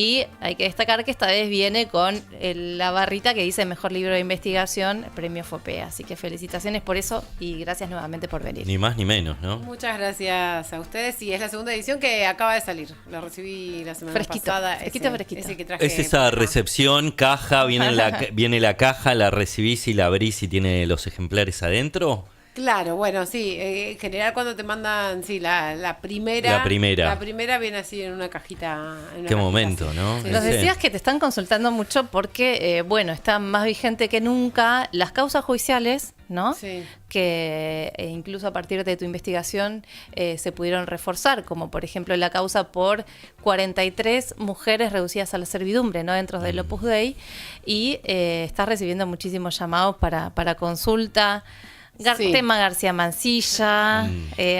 Y hay que destacar que esta vez viene con la barrita que dice Mejor Libro de Investigación, Premio FOPEA. Así que felicitaciones por eso y gracias nuevamente por venir. Ni más ni menos, ¿no? Muchas gracias a ustedes. Y es la segunda edición que acaba de salir. La recibí la semana pasada. Fresquito. Ese que traje. Es esa recepción, caja, viene la caja, la recibís y la abrís y tiene los ejemplares adentro. Claro, bueno, sí, en general cuando te mandan, sí, la primera. La primera. La primera viene así en una cajita. Qué momento, ¿no? Sí. Nos decías que te están consultando mucho porque, está más vigente que nunca las causas judiciales, ¿no? Sí. Que incluso a partir de tu investigación se pudieron reforzar, como por ejemplo la causa por 43 mujeres reducidas a la servidumbre, ¿no? Dentro del Opus Dei, y estás recibiendo muchísimos llamados para consulta. Sí. Tema García Mansilla.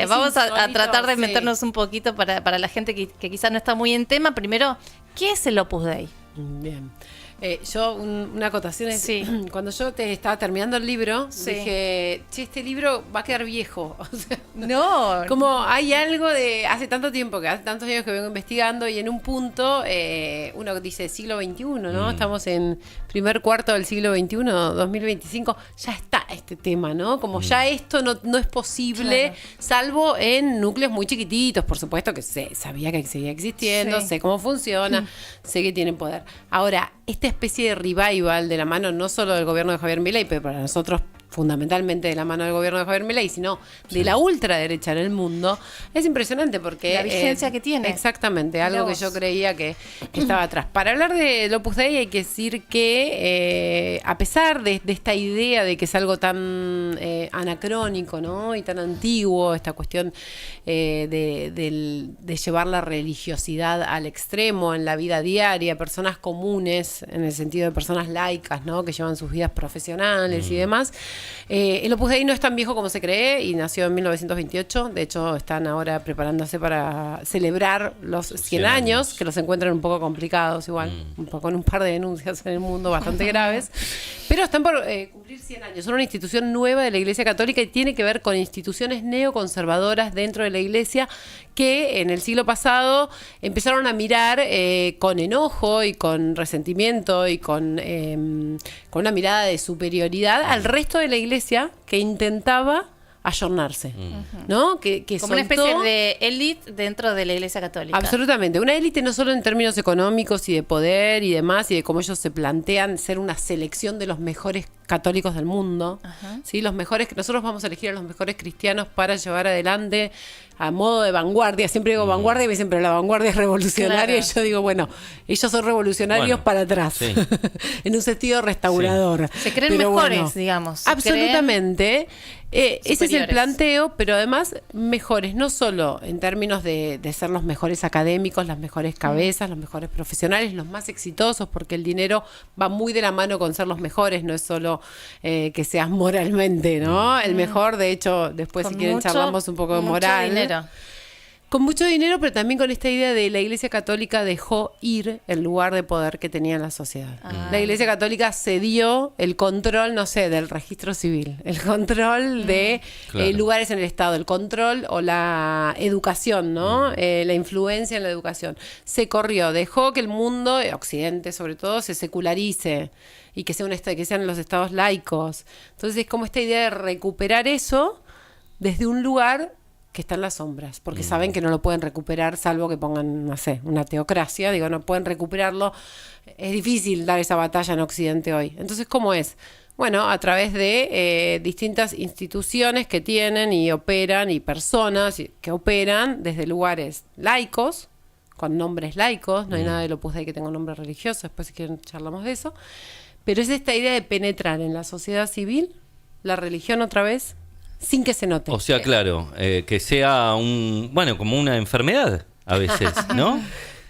Vamos a tratar de meternos un poquito para la gente que quizás no está muy en tema. Primero, ¿qué es el Opus Dei? Bien. Yo, una acotación es, Sí. cuando yo te estaba terminando el libro, Sí. dije, este libro va a quedar viejo. O sea, No. como hay algo de hace tanto tiempo, que hace tantos años que vengo investigando, y en un punto uno dice siglo XXI, ¿no? Estamos en primer cuarto del siglo XXI, 2025, ya está este tema, ¿no? Como ya esto no es posible, Claro. salvo en núcleos muy chiquititos, por supuesto que sabía que seguía existiendo, Sí. sé cómo funciona, sé que tienen poder. Ahora, esta especie de revival de la mano no solo del gobierno de Javier Milei, pero para nosotros fundamentalmente de la mano del gobierno de Javier Milei, sino de la ultraderecha en el mundo, es impresionante porque... La vigencia que tiene. Exactamente, algo que yo creía que estaba atrás. Para hablar del Opus Dei hay que decir que a pesar de esta idea de que es algo tan anacrónico, ¿no? Y tan antiguo, esta cuestión de llevar la religiosidad al extremo en la vida diaria, personas comunes, en el sentido de personas laicas, ¿no? Que llevan sus vidas profesionales y demás. El Opus Dei no es tan viejo como se cree y nació en 1928. De hecho, están ahora preparándose para celebrar los 100 años, que los encuentran un poco complicados igual, con un par de denuncias en el mundo bastante graves. Pero están por cumplir 100 años. Son una institución nueva de la Iglesia Católica y tiene que ver con instituciones neoconservadoras dentro de la Iglesia que en el siglo pasado empezaron a mirar con enojo y con resentimiento y con una mirada de superioridad al resto de la Iglesia que intentaba ayornarse, ¿no? Que Como una especie de élite dentro de la Iglesia Católica. Absolutamente. Una élite no solo en términos económicos y de poder y demás, y de cómo ellos se plantean ser una selección de los mejores católicos del mundo, ¿sí? Los mejores, nosotros vamos a elegir a los mejores cristianos para llevar adelante a modo de vanguardia. Siempre digo vanguardia y me dicen, pero la vanguardia es revolucionaria. Claro. Y yo digo, bueno, ellos son revolucionarios para atrás, sí. en un sentido restaurador. Se creen Pero mejores, bueno, digamos. Se absolutamente. Ese es el superiores. planteo, pero además mejores, no solo en términos de ser los mejores académicos, las mejores cabezas, los mejores profesionales, los más exitosos, porque el dinero va muy de la mano con ser los mejores, no es solo que seas moralmente, ¿no? El mejor, de hecho, después Con si quieren mucho- charlamos un poco de mucho moral. dinero. Con mucho dinero, pero también con esta idea de la Iglesia Católica dejó ir el lugar de poder que tenía en la sociedad. La Iglesia Católica cedió el control, no sé, del registro civil, el control de Claro. lugares en el Estado, el control o la educación, ¿no? La influencia en la educación. Se corrió, dejó que el mundo, Occidente sobre todo, se secularice y que sean los estados laicos. Entonces es como esta idea de recuperar eso desde un lugar que está en las sombras, porque saben que no lo pueden recuperar salvo que pongan, no sé, una teocracia, digo, no pueden recuperarlo. Es difícil dar esa batalla en Occidente hoy. Entonces, ¿cómo es? Bueno, a través de distintas instituciones que tienen y operan, y personas que operan desde lugares laicos, con nombres laicos, no hay nada del Opus Dei que tenga un nombre religioso, después si quieren charlamos de eso, pero es esta idea de penetrar en la sociedad civil, la religión otra vez, sin que se note. O sea, claro, que sea como una enfermedad a veces, ¿no?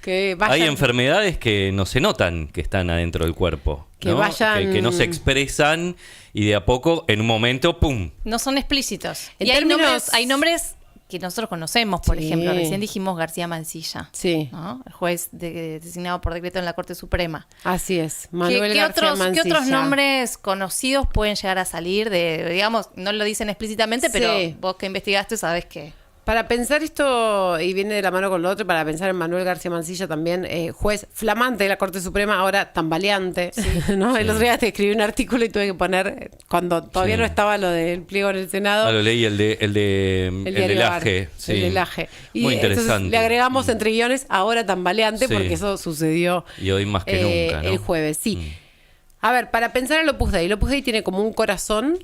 Que vayan, Hay enfermedades que no se notan que están adentro del cuerpo, Que ¿no? vayan- que no se expresan y de a poco, en un momento, ¡pum! No son explícitos. En Y hay términos- hay nombres que nosotros conocemos, por Sí. ejemplo, recién dijimos García Mansilla, Sí, ¿no? El juez designado por decreto en la Corte Suprema. así es. Manuel ¿Qué García otros Mansilla. nombres conocidos pueden llegar a salir de, digamos, no lo dicen explícitamente, pero Sí. vos que investigaste sabés que... Para pensar esto, y viene de la mano con lo otro, para pensar en Manuel García Mansilla también, juez flamante de la Corte Suprema, ahora tambaleante, ¿no? El otro día te escribí un artículo y tuve que poner, cuando todavía no estaba lo del pliego en el Senado. Lo leí, el de Laje. Sí. El de Laje. Y muy interesante. Entonces le agregamos entre guiones, ahora tambaleante, porque eso sucedió y hoy más que nunca, ¿no? el jueves, sí. A ver, para pensar en Opus Dei, el Opus Dei tiene como un corazón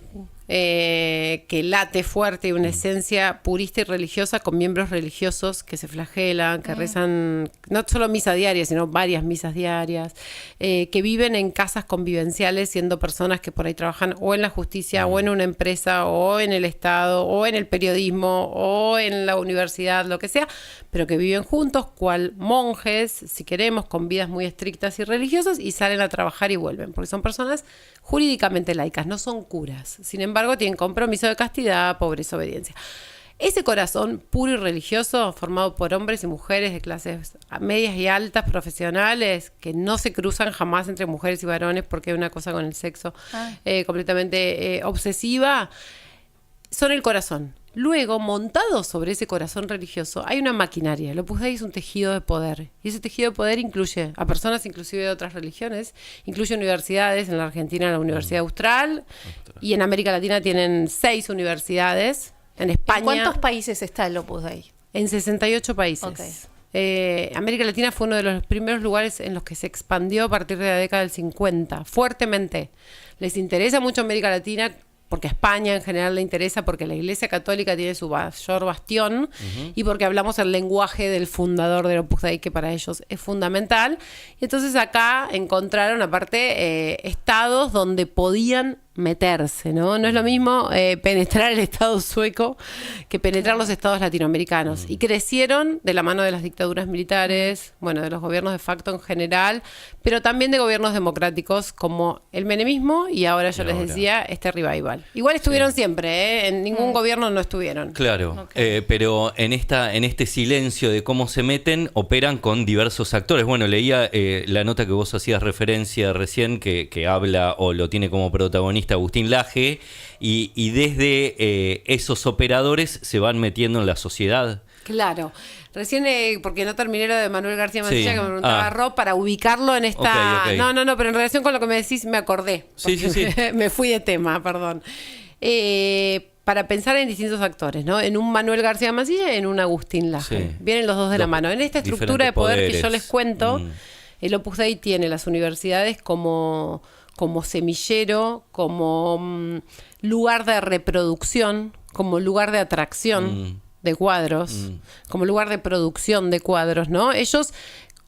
que late fuerte y una esencia purista y religiosa, con miembros religiosos que se flagelan, que rezan no solo misa diaria, sino varias misas diarias, que viven en casas convivenciales, siendo personas que por ahí trabajan o en la justicia, o en una empresa, o en el Estado, o en el periodismo, o en la universidad, lo que sea, pero que viven juntos, cual monjes, si queremos, con vidas muy estrictas y religiosas, y salen a trabajar y vuelven, porque son personas jurídicamente laicas, no son curas. Sin embargo, tienen compromiso de castidad, pobreza, obediencia. Ese corazón puro y religioso, formado por hombres y mujeres de clases medias y altas, profesionales, que no se cruzan jamás entre mujeres y varones porque hay una cosa con el sexo completamente obsesiva, son el corazón. Luego, montado sobre ese corazón religioso, hay una maquinaria. El Opus Dei es un tejido de poder. Y ese tejido de poder incluye a personas inclusive de otras religiones, incluye universidades. En la Argentina, la Universidad Austral. Y en América Latina tienen 6 universidades. En España... ¿En cuántos países está el Opus Dei? En 68 países. Okay. América Latina fue uno de los primeros lugares en los que se expandió a partir de la década del 50, fuertemente. Les interesa mucho América Latina, porque a España en general le interesa, porque la Iglesia Católica tiene su mayor bastión y porque hablamos el lenguaje del fundador del Opus Dei, que para ellos es fundamental. Y entonces acá encontraron, aparte, estados donde podían meterse, ¿no? No es lo mismo penetrar el Estado sueco que penetrar los estados latinoamericanos. Y crecieron de la mano de las dictaduras militares, bueno, de los gobiernos de facto en general, pero también de gobiernos democráticos como el menemismo y ahora yo les decía, este revival. Igual estuvieron siempre, en ningún gobierno no estuvieron. Claro, pero en este silencio de cómo se meten, operan con diversos actores. Bueno, leía la nota que vos hacías referencia recién, que habla o lo tiene como protagonista Agustín Laje, y desde esos operadores se van metiendo en la sociedad. Claro. Recién, porque no terminé lo de Manuel García Mansilla, que me preguntaba Rob, para ubicarlo en esta... Okay. No, pero en relación con lo que me decís me acordé. Sí. Me fui de tema, perdón. Para pensar en distintos actores, ¿no? En un Manuel García Mansilla y en un Agustín Laje. Sí. Vienen los dos de la mano. En esta estructura de poder que yo les cuento, el Opus Dei tiene las universidades como semillero, como lugar de reproducción, como lugar de atracción de cuadros, como lugar de producción de cuadros, ¿no? Ellos,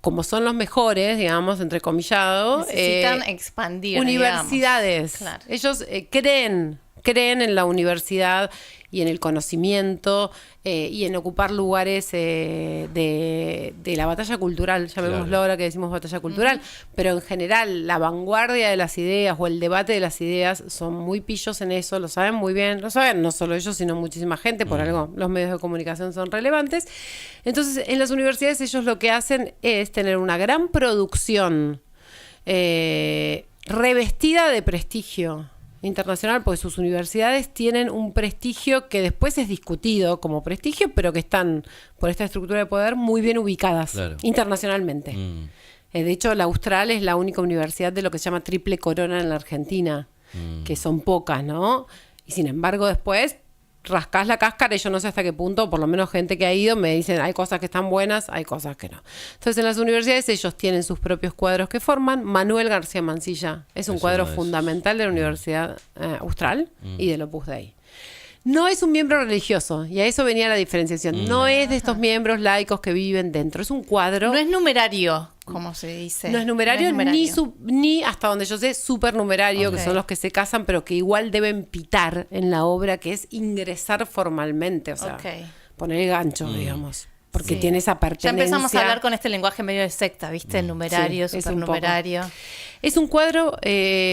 como son los mejores, digamos, entrecomillado, necesitan expandir universidades. Claro. Ellos creen en la universidad y en el conocimiento y en ocupar lugares de la batalla cultural, llamémoslo ahora que decimos batalla cultural, pero en general la vanguardia de las ideas o el debate de las ideas son muy pillos en eso, lo saben muy bien, lo saben no solo ellos, sino muchísima gente, por algo los medios de comunicación son relevantes. Entonces, en las universidades ellos lo que hacen es tener una gran producción revestida de prestigio internacional, porque sus universidades tienen un prestigio que después es discutido como prestigio, pero que están, por esta estructura de poder, muy bien ubicadas internacionalmente. De hecho, la Austral es la única universidad de lo que se llama triple corona en la Argentina, que son pocas, ¿no? Y sin embargo, después rascás la cáscara y yo no sé hasta qué punto, por lo menos gente que ha ido me dicen hay cosas que están buenas, hay cosas que no. Entonces en las universidades ellos tienen sus propios cuadros que forman. Manuel García Mansilla es un cuadro fundamental de la Universidad Austral y del Opus Dei. No es un miembro religioso, y a eso venía la diferenciación. No es de estos miembros laicos que viven dentro, es un cuadro. No es numerario, como se dice. No es numerario, ni hasta donde yo sé, supernumerario, que son los que se casan, pero que igual deben pitar en la obra, que es ingresar formalmente, o sea, poner el gancho, digamos. porque Sí. tiene esa Ya pertenencia. empezamos a hablar con este lenguaje medio de secta, ¿viste? El numerario, Sí, es un poco. supernumerario. Es un cuadro,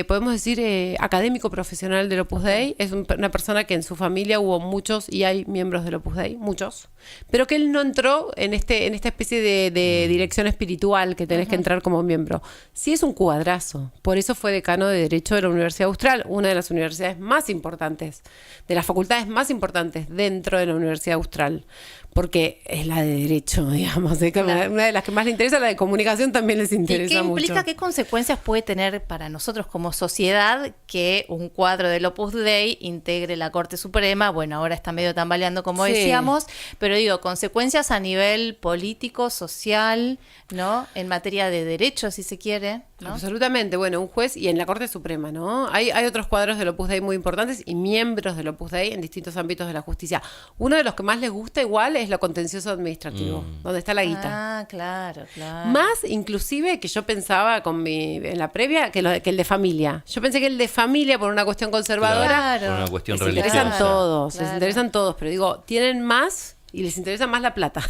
podemos decir, académico profesional del Opus Dei. Es una persona que en su familia hubo muchos y hay miembros del Opus Dei, muchos. Pero que él no entró en esta especie de dirección espiritual que tenés que entrar como miembro. Sí, es un cuadrazo. Por eso fue decano de Derecho de la Universidad Austral, una de las universidades más importantes, de las facultades más importantes dentro de la Universidad Austral. Porque es la de Derecho, digamos. Es como Claro. una de las que más le interesa, la de Comunicación también les ¿Y interesa qué mucho. implica, qué consecuencias puede tener para nosotros como sociedad que un cuadro del Opus Dei integre la Corte Suprema? Bueno, ahora está medio tambaleando, como Sí. decíamos, pero digo, consecuencias a nivel político, social, ¿no? En materia de derechos, si se quiere, ¿no? Absolutamente, bueno, un juez y en la Corte Suprema, ¿no? Hay otros cuadros del Opus Dei muy importantes y miembros del Opus Dei en distintos ámbitos de la justicia. Uno de los que más les gusta igual es lo contencioso administrativo, donde está la guita. Ah, claro, claro. Más inclusive que yo pensaba en la previa que el de familia. Yo pensé que el de familia por una cuestión conservadora Claro. Por una cuestión les religiosa. interesan todos, Claro. les interesan todos, pero digo, tienen más y les interesa más la plata,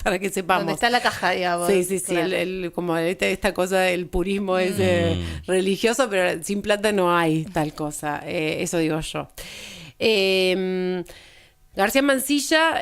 para que sepamos. Donde está la caja, digamos. Sí, sí, Claro. como esta cosa del purismo es religioso, pero sin plata no hay tal cosa, eso digo yo. García Mansilla,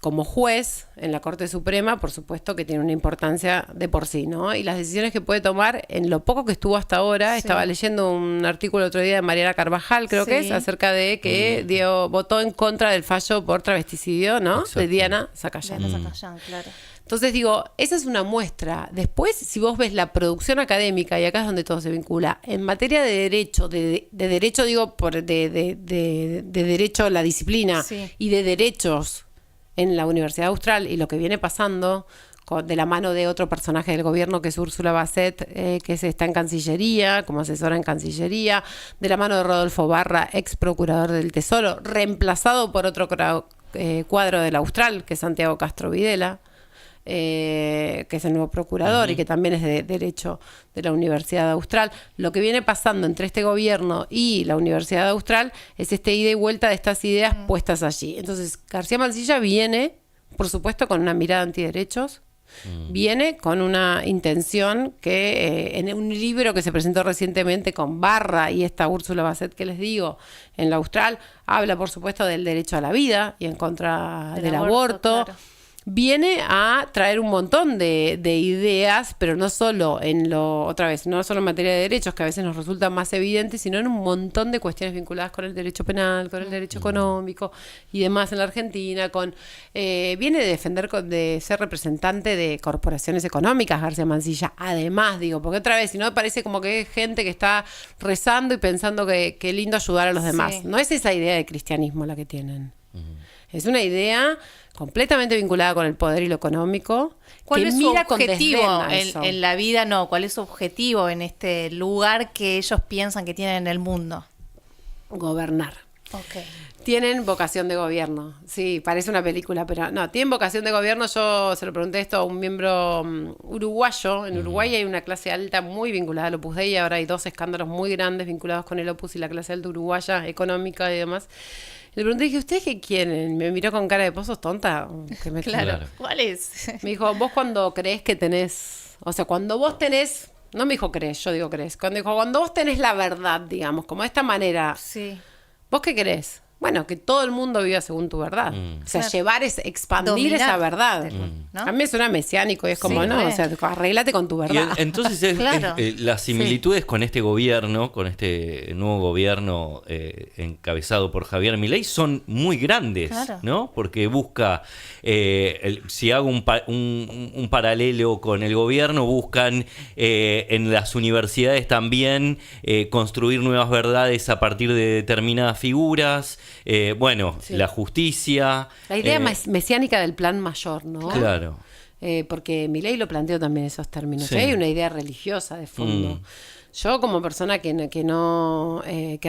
como juez en la Corte Suprema, por supuesto que tiene una importancia de por sí, ¿no? Y las decisiones que puede tomar, en lo poco que estuvo hasta ahora, Sí. estaba leyendo un artículo el otro día de Mariana Carvajal, creo que Sí. es, acerca de que votó en contra del fallo por travesticidio, ¿no? Exacto. De Diana Zacayán. Diana Zacayán, claro. Entonces digo, esa es una muestra. Después, si vos ves la producción académica, y acá es donde todo se vincula, en materia de derecho, de derecho digo, de derecho a la disciplina, Sí. y de derechos en la Universidad Austral, y lo que viene pasando de la mano de otro personaje del gobierno que es Úrsula Basset, que está en Cancillería, como asesora en Cancillería, de la mano de Rodolfo Barra, ex procurador del Tesoro, reemplazado por otro cuadro del Austral, que es Santiago Castro Videla, que es el nuevo procurador y que también es de Derecho de la Universidad Austral. Lo que viene pasando entre este gobierno y la Universidad Austral es este ida y vuelta de estas ideas puestas allí. Entonces, García Mansilla viene, por supuesto, con una mirada antiderechos, viene con una intención que en un libro que se presentó recientemente con Barra y esta Úrsula Basset que les digo en la Austral, habla, por supuesto, del derecho a la vida y en contra del aborto. Claro. Viene a traer un montón de ideas, pero no solo no solo en materia de derechos, que a veces nos resultan más evidentes, sino en un montón de cuestiones vinculadas con el derecho penal, con el derecho económico y demás en la Argentina. Viene de defender, de ser representante de corporaciones económicas, García Mansilla, además, digo, porque otra vez, si no, parece como que es gente que está rezando y pensando que lindo ayudar a los demás. Sí. No es esa idea de cristianismo la que tienen. Es una idea completamente vinculada con el poder y lo económico, ¿Cuál que es su mira con objetivo desdén a eso. en la vida? No, ¿cuál es su objetivo en este lugar que ellos piensan que tienen en el mundo? Gobernar. Ok. Tienen vocación de gobierno. Sí, parece una película, pero no, tienen vocación de gobierno. Yo se lo pregunté esto a un miembro uruguayo. En Uruguay hay una clase alta muy vinculada al Opus Dei. Ahora hay 2 escándalos muy grandes vinculados con el Opus y la clase alta uruguaya, económica y demás. Le pregunté, dije, ¿ustedes qué quieren? Me miró con cara de ¿vos sos tonta? Claro. ¿Cuál es? Me dijo, vos cuando crees que tenés, o sea, cuando vos tenés, no me dijo crees, yo digo crees, cuando vos tenés la verdad, digamos, como de esta manera, Sí. ¿vos qué querés? Bueno, que todo el mundo viva según tu verdad. O sea, Claro. expandir Dominar. esa verdad. ¿No? A mí me suena mesiánico y es como, Sí, no, re. o sea, arreglate con tu Y verdad. entonces Claro. las similitudes con este gobierno, con este nuevo gobierno encabezado por Javier Milei, son muy grandes, Claro. ¿no? Porque busca, si hago un paralelo con el gobierno, buscan en las universidades también construir nuevas verdades a partir de determinadas figuras, Sí. la justicia. La idea mesiánica del plan mayor, ¿no? Claro. Porque Milei lo planteó también en esos términos. Sí. Hay una idea religiosa de fondo. Yo como persona que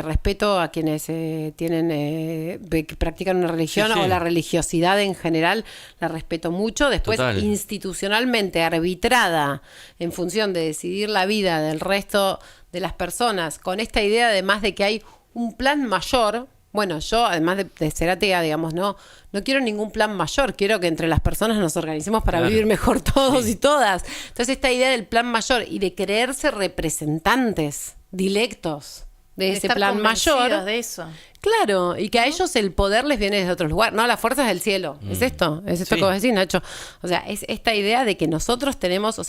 respeto a quienes que practican una religión Sí, sí. o la religiosidad en general, la respeto mucho. Después, Total. institucionalmente arbitrada en función de decidir la vida del resto de las personas, con esta idea además de que hay un plan mayor. bueno, yo además de ser atea, digamos, no quiero ningún plan mayor, quiero que entre las personas nos organicemos para Claro. vivir mejor todos y todas. Entonces esta idea del plan mayor y de creerse representantes directos de ese estar plan convencidos mayor. de eso. Claro, y que a ellos el poder les viene desde otros lugares. No, las fuerzas del cielo. Es esto Sí. que vos decís, Nacho. O sea, es esta idea de que nosotros tenemos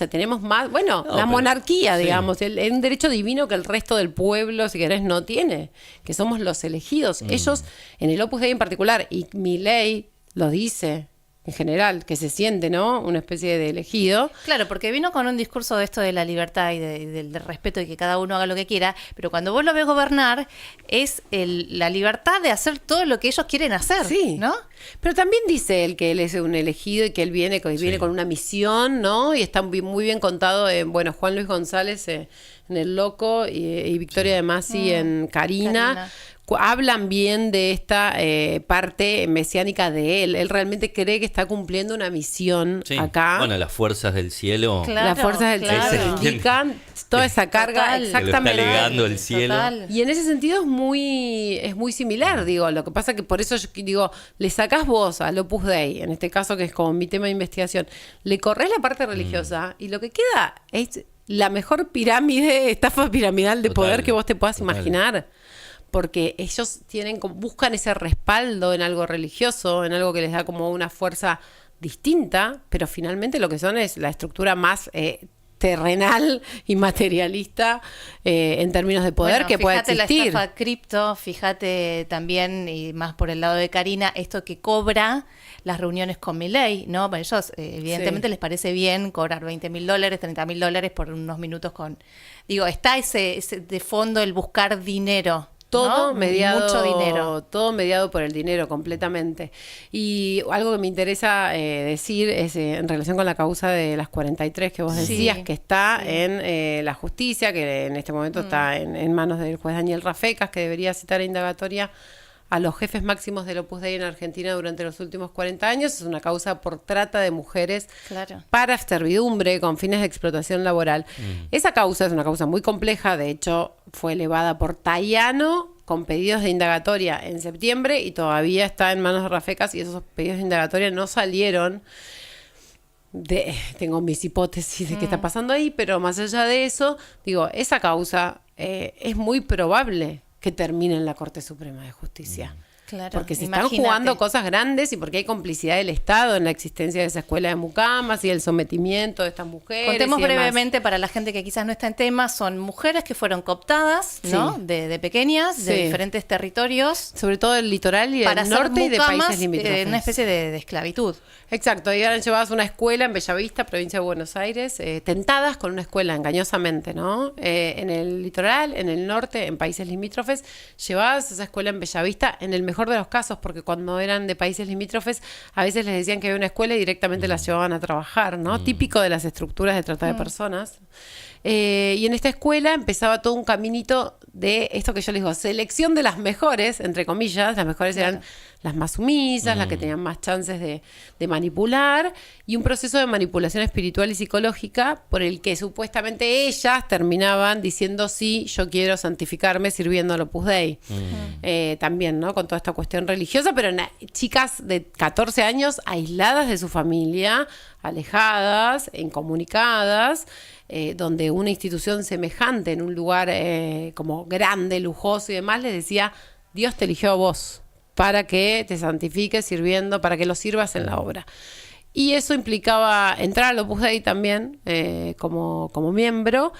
más, bueno, No, la pero- monarquía, sí. digamos, un derecho divino que el resto del pueblo, si querés, no tiene, que somos los elegidos. Ellos, en el Opus Dei en particular, y Milei lo dice en general, que se siente, ¿no? Una especie de elegido. Claro, porque vino con un discurso de esto de la libertad y del respeto y que cada uno haga lo que quiera, pero cuando vos lo ves gobernar, es la libertad de hacer todo lo que ellos quieren hacer, Sí. ¿no? Pero también dice él que él es un elegido y que él viene con una misión, ¿no? Y está muy bien contado en, bueno, Juan Luis González en El Loco y Victoria de Masi en Karina. Hablan bien de esta parte mesiánica de él. Él realmente cree que está cumpliendo una misión Sí. acá. Bueno, las fuerzas del cielo. Claro, Las fuerzas del cielo claro. se indican toda esa carga Total. exactamente. Que lo está legando el cielo. Total. Y en ese sentido es muy similar, digo. Lo que pasa que por eso yo digo, le sacás vos al Opus Dei, en este caso que es como mi tema de investigación, le corres la parte religiosa y lo que queda es la mejor estafa piramidal de Total, poder que vos te puedas total. imaginar. Porque ellos buscan ese respaldo en algo religioso, en algo que les da como una fuerza distinta, pero finalmente lo que son es la estructura más terrenal y materialista en términos de poder Bueno, que pueda fíjate existir. la estafa cripto, fíjate también, y más por el lado de Karina, esto que cobra las reuniones con Milei, ¿no? Para ellos, evidentemente, Sí. les parece bien cobrar $20.000, $30.000 por unos minutos con... Digo, está ese de fondo el buscar dinero. Todo ¿no? mediado, Mucho dinero. todo mediado por el dinero completamente. Y algo que me interesa decir es en relación con la causa de las 43 que vos Sí, decías, que está en la justicia, que en este momento está en manos del juez Daniel Rafecas, que debería citar a indagatoria a los jefes máximos del Opus Dei en Argentina durante los últimos 40 años. Es una causa por trata de mujeres Claro. para servidumbre con fines de explotación laboral. Esa causa es una causa muy compleja, de hecho fue elevada por Tayano con pedidos de indagatoria en septiembre y todavía está en manos de Rafecas y esos pedidos de indagatoria no salieron. Tengo mis hipótesis de qué está pasando ahí, pero más allá de eso, digo, esa causa es muy probable que termine en la Corte Suprema de Justicia. Claro, Porque se están imagínate. jugando cosas grandes y porque hay complicidad del Estado en la existencia de esa escuela de mucamas y el sometimiento de estas mujeres. Contemos y demás. brevemente para la gente que quizás no está en tema, son mujeres que fueron cooptadas, ¿no? Sí. De pequeñas, de Sí. diferentes territorios, Sobre todo del litoral y para del ser norte y de mucamas, países limítrofes. una especie de esclavitud. Exacto, y eran llevadas a una escuela en Bellavista, provincia de Buenos Aires, tentadas con una escuela engañosamente, ¿no? En el litoral, en el norte, en países limítrofes, llevadas a esa escuela en Bellavista, en el mejor de los casos, porque cuando eran de países limítrofes, a veces les decían que había una escuela y directamente las llevaban a trabajar, ¿no? Típico de las estructuras de trata de personas. Y en esta escuela empezaba todo un caminito de esto que yo les digo, selección de las mejores, entre comillas, las mejores eran las más sumisas, las que tenían más chances de manipular, y un proceso de manipulación espiritual y psicológica por el que supuestamente ellas terminaban diciendo sí, yo quiero santificarme sirviendo al Opus Dei. También, ¿no? Con toda esta cuestión religiosa, pero chicas de 14 años aisladas de su familia, alejadas, incomunicadas, donde una institución semejante en un lugar como grande, lujoso y demás, les decía, Dios te eligió a vos para que te santifiques sirviendo, para que lo sirvas en la obra. Y eso implicaba entrar al Opus Dei también como miembro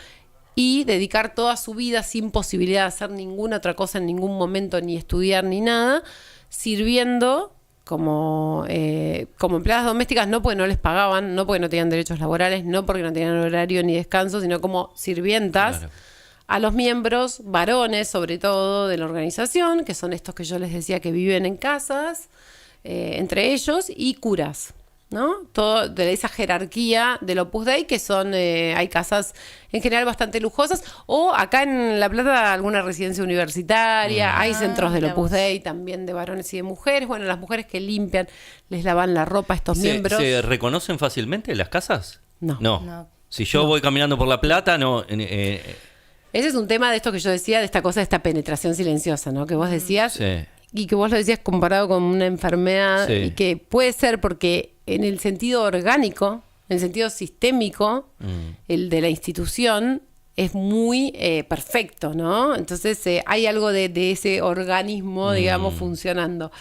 y dedicar toda su vida sin posibilidad de hacer ninguna otra cosa en ningún momento, ni estudiar ni nada, sirviendo como empleadas domésticas, no porque no les pagaban, no porque no tenían derechos laborales, no porque no tenían horario ni descanso, sino como sirvientas. Claro. A los miembros, varones sobre todo, de la organización, que son estos que yo les decía que viven en casas, entre ellos, y curas, ¿no? Todo de esa jerarquía del Opus Dei, que son, hay casas en general bastante lujosas, o acá en La Plata alguna residencia universitaria, hay centros del mira Opus vos. Dei también de varones y de mujeres, bueno, las mujeres que limpian, les lavan la ropa a estos miembros. ¿Se reconocen fácilmente las casas? No. No. Si yo voy caminando por La Plata, no. Ese es un tema de esto que yo decía, de esta cosa, de esta penetración silenciosa, ¿no? Que vos decías, Sí. y que vos lo decías comparado con una enfermedad, Sí. y que puede ser porque en el sentido orgánico, en el sentido sistémico, el de la institución es muy perfecto, ¿no? Entonces hay algo de ese organismo, digamos, funcionando.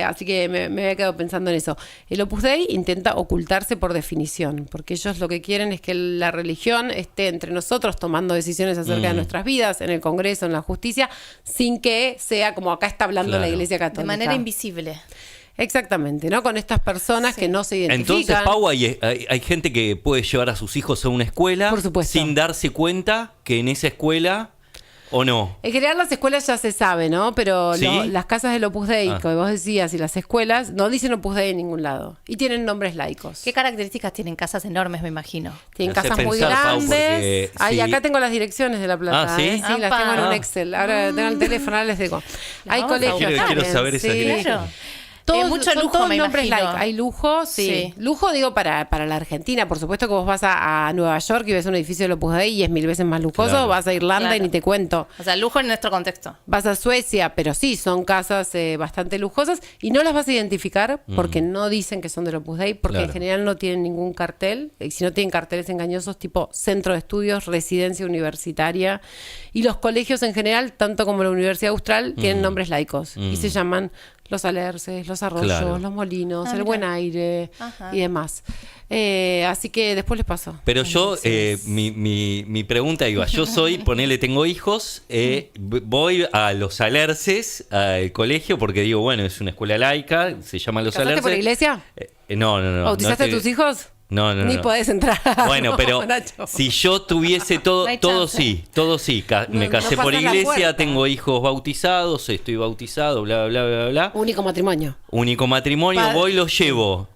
Así que me había quedado pensando en eso. El Opus Dei intenta ocultarse por definición, porque ellos lo que quieren es que la religión esté entre nosotros tomando decisiones acerca de nuestras vidas, en el Congreso, en la justicia, sin que sea como acá está hablando Claro. la Iglesia Católica. De manera invisible. Exactamente, ¿no? Con estas personas que no se identifican. Entonces, Pau, hay gente que puede llevar a sus hijos a una escuela Por supuesto. sin darse cuenta que en esa escuela, ¿o no? En general las escuelas ya se sabe, ¿no? Pero ¿Sí? las casas del Opus Dei, Ah. que vos decías, y las escuelas, no dicen Opus Dei en ningún lado. Y tienen nombres laicos. ¿Qué características tienen? Casas enormes, me imagino. Tienen Me hace casas muy pensar, Pau, grandes. porque Ay, sí. acá tengo las direcciones de La Plata. Ah, ¿sí? Sí, las Apa. tengo en un Ah. Excel. Ahora tengo el teléfono, ahora les digo. Hay vamos a colegios. buscar. Quiero saber esas sí. direcciones. Claro. Todos, Mucho son lujo, todos me nombres imagino. like. Hay lujo, sí. Sí. Lujo, digo, para la Argentina. Por supuesto que vos vas a Nueva York y ves un edificio de Opus Dei y es 1000 veces más lujoso. Claro. Vas a Irlanda y Claro. ni te cuento. O sea, lujo en nuestro contexto. Vas a Suecia, pero sí, son casas bastante lujosas y no las vas a identificar porque no dicen que son del Opus Dei, porque Claro. en general no tienen ningún cartel. Y si no tienen carteles engañosos, tipo centro de estudios, residencia universitaria. Y los colegios en general, tanto como la Universidad Austral, tienen nombres laicos y se llaman Los Alerces, Los Arroyos, Claro. Los Molinos, Ah, El mira. Buen Aire Ajá. y demás. Así que después les paso. Pero yo, mi pregunta iba, yo soy, ponele, tengo hijos, voy a los Alerces, al colegio, porque digo, bueno, es una escuela laica, se llama Los ¿Casaste Alerces. por la iglesia? No. ¿Bautizaste no a tus hijos? No. Ni podés entrar. Bueno, pero Nacho. si yo tuviese todo, No hay todo chance. sí, todo sí. Me No casé por pasas la iglesia, puerta. tengo hijos bautizados, estoy bautizado, bla, bla, bla, bla. Único matrimonio. Único matrimonio, voy, los llevo.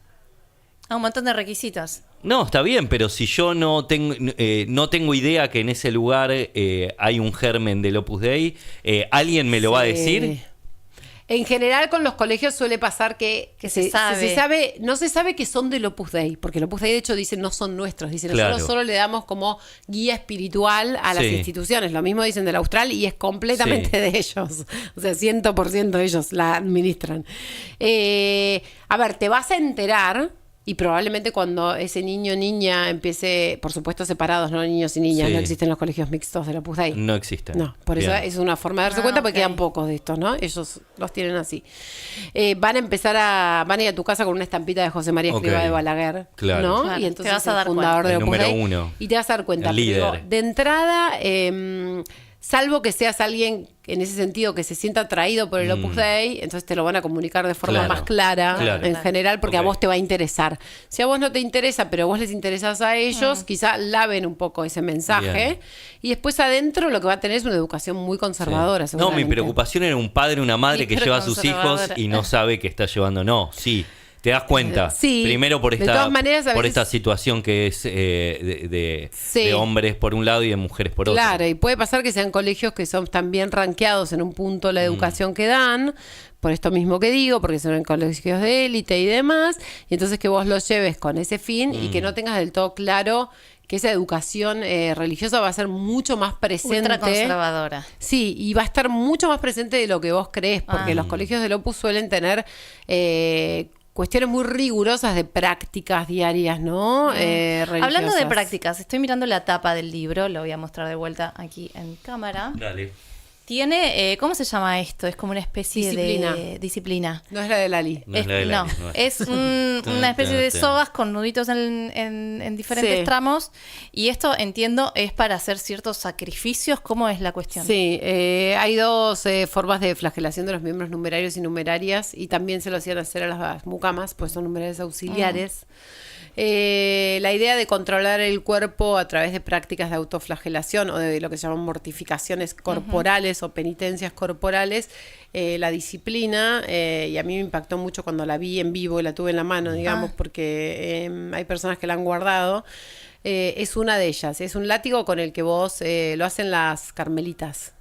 Ah, un montón de requisitos. No, está bien, pero si yo no tengo idea que en ese lugar hay un germen del Opus Dei, ¿alguien me lo va a decir? En general con los colegios suele pasar que se sabe. no se sabe que son del Opus Dei, porque el Opus Dei de hecho dice no son nuestros, dice Claro. nosotros solo le damos como guía espiritual a las Sí. instituciones, lo mismo dicen del Austral y es completamente Sí. de ellos, o sea 100% ellos la administran. A ver, te vas a enterar. Y probablemente cuando ese niño o niña empiece, por supuesto separados, no niños y niñas, Sí. no existen los colegios mixtos del Opus Dei. No existen. No, por eso Bien. es una forma de darse Ah, cuenta porque ok. quedan pocos de estos, ¿no? Ellos los tienen así. Van a ir a tu casa con una estampita de José María Escrivá Ok. de Balaguer, Claro. ¿no? Claro, y te entonces vas a dar fundador cuenta. del El Opus número Dei, 1. y te vas a dar cuenta. El Pero digo, líder. de entrada, salvo que seas alguien en ese sentido que se sienta atraído por el Opus Dei, entonces te lo van a comunicar de forma Claro. más clara Claro. en general, porque Ok. a vos te va a interesar. Si a vos no te interesa, pero vos les interesás a ellos, quizá laven un poco ese mensaje. Bien. Y después adentro lo que va a tener es una educación muy conservadora. Sí. No, mi seguramente. preocupación era un padre o una madre que lleva a sus hijos Hiperconservadora. y no sabe que está llevando. No, sí. ¿Te das cuenta? Sí. Primero por De todas maneras, a por veces- esta situación que es de Sí. hombres por un lado y de mujeres por otro. Claro, y puede pasar que sean colegios que son también rankeados en un punto la educación que dan, por esto mismo que digo, porque son en colegios de élite y demás, y entonces que vos los lleves con ese fin y que no tengas del todo claro que esa educación religiosa va a ser mucho más presente. Ultra conservadora. Sí, y va a estar mucho más presente de lo que vos crees, porque los colegios del Opus suelen tener cuestiones muy rigurosas de prácticas diarias, ¿no? Hablando de Religiosas. prácticas, estoy mirando la tapa del libro, lo voy a mostrar de vuelta aquí en cámara. Dale. Tiene, ¿cómo se llama esto? Es como una especie Disciplina. de disciplina. No es la de Lali. No es la de la- no. Es una especie de sogas con nuditos en diferentes Sí. tramos. Y esto, entiendo, es para hacer ciertos sacrificios. ¿Cómo es la cuestión? Sí, hay dos formas de flagelación de los miembros numerarios y numerarias, y también se lo hacían hacer a las mucamas, pues son numerarios auxiliares. La idea de controlar el cuerpo a través de prácticas de autoflagelación o de lo que se llaman mortificaciones corporales o penitencias corporales, la disciplina, y a mí me impactó mucho cuando la vi en vivo y la tuve en la mano, digamos, porque hay personas que la han guardado. Es una de ellas, es un látigo con el que vos lo hacen las carmelitas.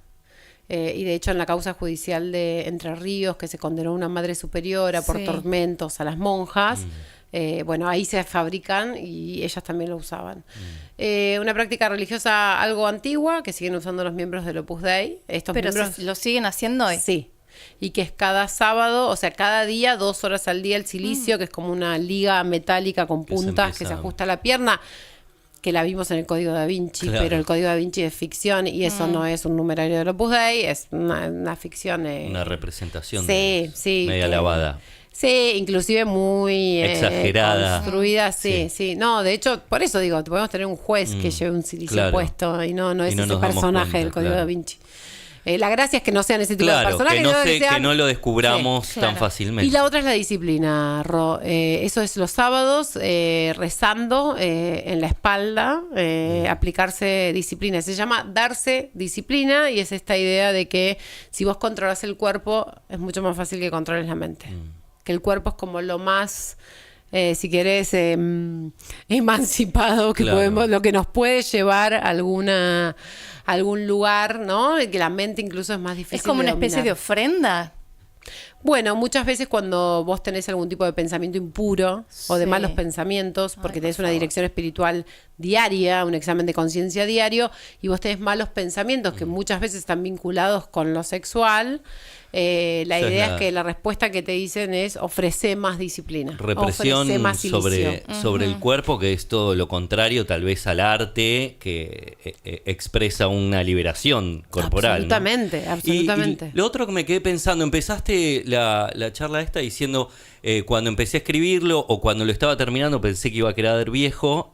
Y de hecho en la causa judicial de Entre Ríos, que se condenó a una madre superiora por Sí. tormentos a las monjas, bueno, ahí se fabrican y ellas también lo usaban. Una práctica religiosa algo antigua que siguen usando los miembros del Opus Dei. Estos Pero miembros, ¿lo siguen haciendo hoy? sí. y que es cada sábado, o sea, cada día, 2 horas al día el silicio, que es como una liga metálica con puntas que se ajusta a la pierna, que la vimos en el Código Da Vinci, Claro. pero el Código Da Vinci es ficción y eso no es un numerario del Opus Dei, es una ficción. Una representación sí, media que- lavada. Sí, inclusive muy Exagerada. construida, Sí. sí. No, de hecho, por eso digo, podemos tener un juez que lleve un silicio Claro. puesto y no es Y no ese nos damos personaje cuenta, del Código claro. Da Vinci. La gracia es que no sean ese tipo de Claro, personajes. que sean- no lo descubramos Sí, tan claro. fácilmente. Y la otra es la disciplina, Ro. Eso es los sábados, rezando en la espalda, aplicarse disciplina. Se llama darse disciplina y es esta idea de que si vos controlas el cuerpo, es mucho más fácil que controles la mente. Que el cuerpo es como lo más, si querés, emancipado que Claro. podemos, lo que nos puede llevar a algún lugar, ¿no? Y que la mente incluso es más difícil. Es como una especie de dominar. ofrenda. Bueno, muchas veces cuando vos tenés algún tipo de pensamiento impuro o de Sí. malos pensamientos, porque Ay, tenés por una favor. dirección espiritual diaria, un examen de conciencia diario, y vos tenés malos pensamientos que muchas veces están vinculados con lo sexual, la Esa es idea la- es que la respuesta que te dicen es ofrece más disciplina. Represión ofrece más sobre, silicio. sobre el cuerpo, que es todo lo contrario tal vez al arte, que expresa una liberación corporal, ¿no? Absolutamente, Y absolutamente. lo otro que me quedé pensando, empezaste la charla esta diciendo, cuando empecé a escribirlo o cuando lo estaba terminando pensé que iba a quedar viejo,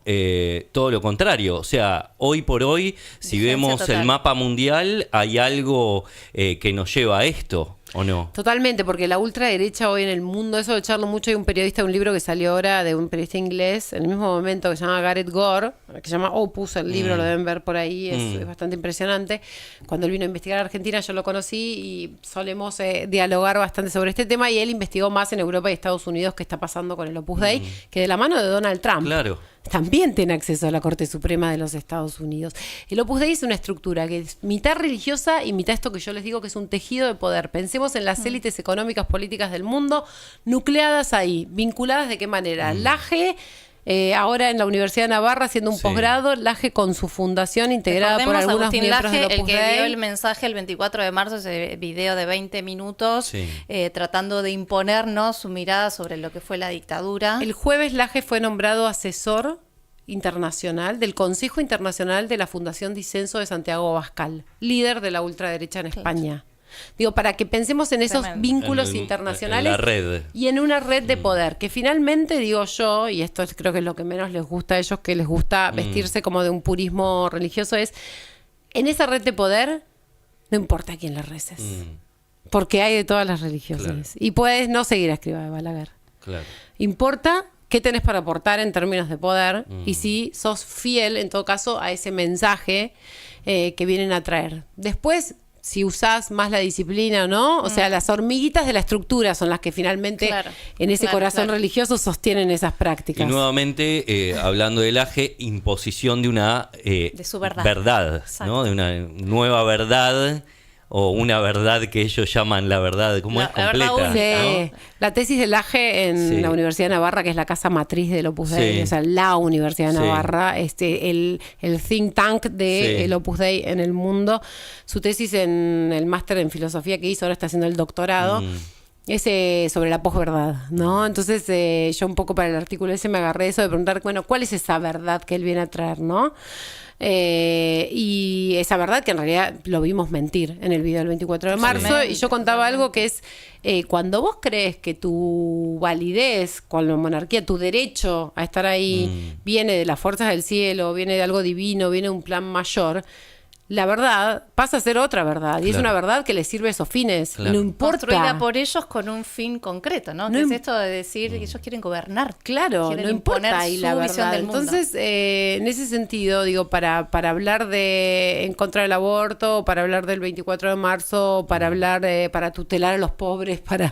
todo lo contrario. O sea, hoy por hoy, si Vigencia vemos total. el mapa mundial, hay algo que nos lleva a esto, ¿o no? Totalmente, porque la ultraderecha hoy en el mundo, eso lo charlo mucho, hay un periodista de un libro que salió ahora de un periodista inglés, en el mismo momento, que se llama Gareth Gore, que se llama Opus, el libro, lo deben ver por ahí, es bastante impresionante. Cuando él vino a investigar a Argentina yo lo conocí y solemos dialogar bastante sobre este tema y él investigó más en Europa y Estados Unidos qué está pasando con el Opus Dei, que de la mano de Donald Trump. Claro. También tiene acceso a la Corte Suprema de los Estados Unidos. El Opus Dei es una estructura que es mitad religiosa y mitad esto que yo les digo que es un tejido de poder. Pensemos en las élites económicas políticas del mundo, nucleadas ahí, vinculadas de qué manera. Laje, ahora en la Universidad de Navarra haciendo un Sí. posgrado, Laje con su fundación integrada por Recordemos a algunos Agustín miembros Laje, del el Opus que dio Dei. el mensaje el 24 de marzo, ese video de 20 minutos, Sí. tratando de imponernos su mirada sobre lo que fue la dictadura. El jueves Laje fue nombrado asesor internacional del Consejo Internacional de la Fundación Disenso de Santiago Abascal, líder de la ultraderecha en España. Digo, para que pensemos en esos Tremendo. vínculos En internacionales la red. y en una red de poder, que finalmente, digo yo, y esto creo que es lo que menos les gusta a ellos, que les gusta vestirse como de un purismo religioso, es en esa red de poder, no importa a quién le reces, porque hay de todas las religiones. Claro. Y puedes no seguir a Escribá de Balaguer. Claro. Importa qué tenés para aportar en términos de poder y si sos fiel, en todo caso, a ese mensaje que vienen a traer. Después, si usás más la disciplina o no, o sea, las hormiguitas de la estructura son las que finalmente Claro, en ese claro, corazón claro. religioso sostienen esas Y prácticas. nuevamente, hablando del AGE, imposición de una De su verdad. Exacto. ¿no? De una nueva verdad o una verdad que ellos llaman la verdad, ¿cómo La es? verdad Completa. única. Sí. La tesis del AGE en Sí. la Universidad de Navarra, que es la casa matriz del Opus Dei, Sí. o sea, la Universidad de Sí. Navarra, el think tank del Sí. Opus Dei en el mundo. Su tesis en el máster en filosofía que hizo, ahora está haciendo el doctorado. Es sobre la posverdad, ¿no? Entonces yo un poco para el artículo ese me agarré eso de preguntar, bueno, ¿cuál es esa verdad que él viene a traer, no? Y esa verdad que en realidad lo vimos mentir en el video del 24 de marzo. Totalmente, Y yo contaba algo que es, cuando vos crees que tu validez con la monarquía, tu derecho a estar ahí, viene de las fuerzas del cielo, viene de algo divino, viene de un plan mayor, la verdad pasa a ser otra verdad. Y es Claro. una verdad que le sirve a esos fines. Claro. No importa. Construida por ellos con un fin concreto, ¿no? No Que es im- esto de decir que ellos quieren gobernar. Claro, Quieren no importa imponer ahí su la visión verdad. del mundo. Entonces, en ese sentido, digo, para hablar de en contra del aborto, para hablar del 24 de marzo, para hablar para tutelar a los pobres, para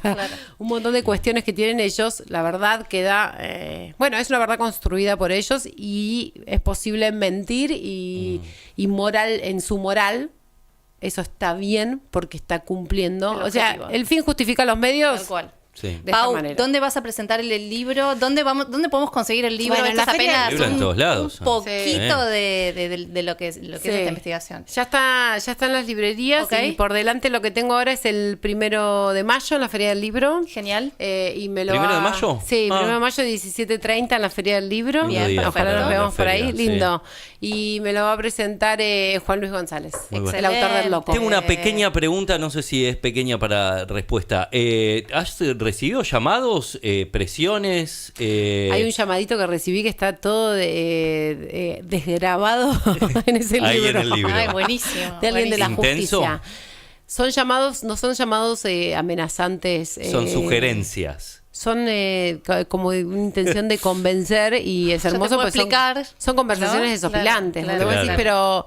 un montón de cuestiones que tienen ellos, la verdad queda, bueno, es una verdad construida por ellos y es posible mentir y moral en su moral. Eso está bien porque está cumpliendo. El O sea, objetivo. el fin justifica los medios. Tal cual. Sí. De esta Pau, manera. ¿dónde vas a presentar el libro? ¿Dónde podemos conseguir el libro? Bueno, Esto en la es feria- apenas Libro en todos lados. un poquito Sí. de lo que es esta investigación. Ya está en las librerías Ok. y por delante lo que tengo ahora es el 1 de mayo en la Feria del Libro. Genial. Y me lo ¿1 de va- mayo? Sí, Ah. 1 de mayo 17:30 en la Feria del Libro. Bien, Lindo día Ojalá para nos la veamos por feria, ahí. sí. Lindo. Y me lo va a presentar Juan Luis González, Muy bueno. el autor del Loco. Tengo una pequeña pregunta, no sé si es pequeña para respuesta. ¿Has recibido llamados, presiones? Hay un llamadito que recibí que está todo desgrabado en ese Ahí libro. en el libro. Ay, buenísimo. De alguien de la ¿Intenso? justicia. Son llamados, no son llamados amenazantes. Son sugerencias. Son como una intención de convencer y es Yo te hermoso puedo porque explicar, son conversaciones ¿no? desopilantes. Claro, donde vos claro. decís, pero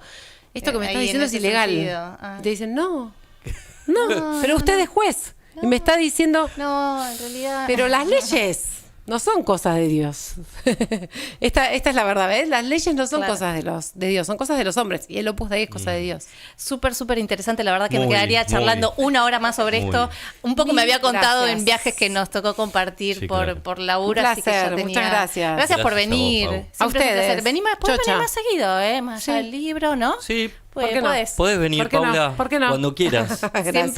esto que me Ahí estás en diciendo es ese ilegal. sentido. Ah. Y te dicen, no, pero usted es juez. Y me está diciendo, No, en realidad. pero las leyes no son cosas de Dios. esta es la verdad, ¿ves? Las leyes no son Claro. cosas de Dios, son cosas de los hombres. Y el Opus Dei es cosa de Dios. Súper interesante. La verdad que me Muy, quedaría muy. charlando una hora más sobre Muy. esto. Un poco me había contado Gracias. en viajes que nos tocó compartir Sí, por, claro. por laburo. Un así que ya placer, tenía- muchas gracias. Gracias por Gracias a vos, venir. Pau. Siempre es un ustedes. placer. Puedes Chocha. venir más seguido, ¿eh? Más allá Sí. del libro, ¿no? Sí, ¿Por qué no? Puedes. podés venir, ¿Por qué no? Paula, ¿Por qué no? cuando quieras. Gracias.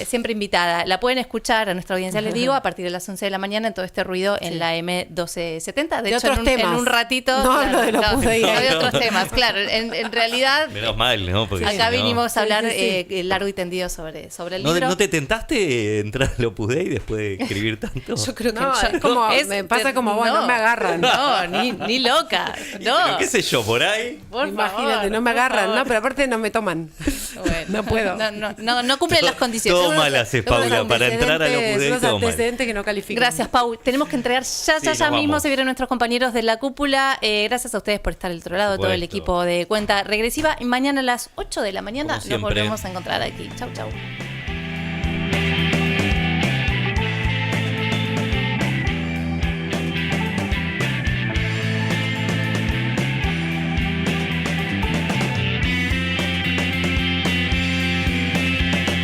Siempre invitada. La pueden escuchar a nuestra audiencia, les digo, a partir de las 11 de la mañana en Todo este ruido en la M1270. De De hecho, otros en temas. un ratito. No hablo de lo puse ahí. no, de otros temas, claro. En realidad, Menos mal, ¿no? Porque acá si no- vinimos a hablar Sí. largo y tendido sobre el ¿No, libro. ¿No te tentaste entrar al Opus Dei después de escribir tanto? Yo creo que No, yo- es como- me pasa como vos, no me agarran. No, ni loca. No. Pero qué sé yo, por ahí. Por Imagínate, favor, no me por agarran, favor. no, pero aparte no me toman. Bueno, No puedo. No cumplen las condiciones. Todo mal haces, Paula, Unos para entrar al Opus antecedentes, Dei, unos todo mal. antecedentes que no califican. Gracias, Pau. Tenemos que entregar ya nos mismo. vamos. Se vienen nuestros compañeros de la cúpula. Gracias a ustedes por estar al otro lado, todo el Supuesto. equipo de Cuenta Regresiva. Y mañana a las 8 de la mañana Como nos siempre. volvemos a encontrar aquí. Chau, chau.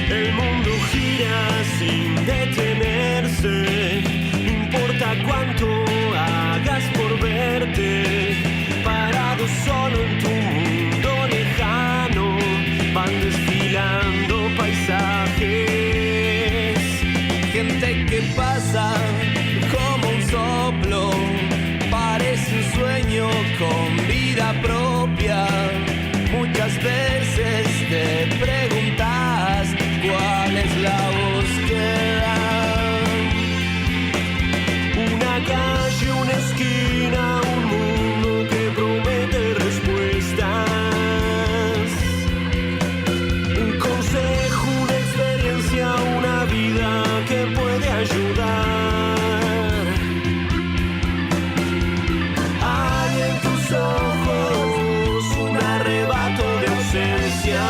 El mundo gira sin detenerse, no importa cuánto hagas por verte, parado solo en tu mundo lejano, van desfilando paisajes, gente que pasa como un soplo, parece un sueño con vida propia. Muchas veces te preguntas cuál es la búsqueda. Una calle, una esquina, un mundo que promete respuestas. Un consejo, una experiencia, una vida que puede ayudar. Hay en tus ojos un arrebato de ausencia.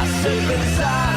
Hace pensar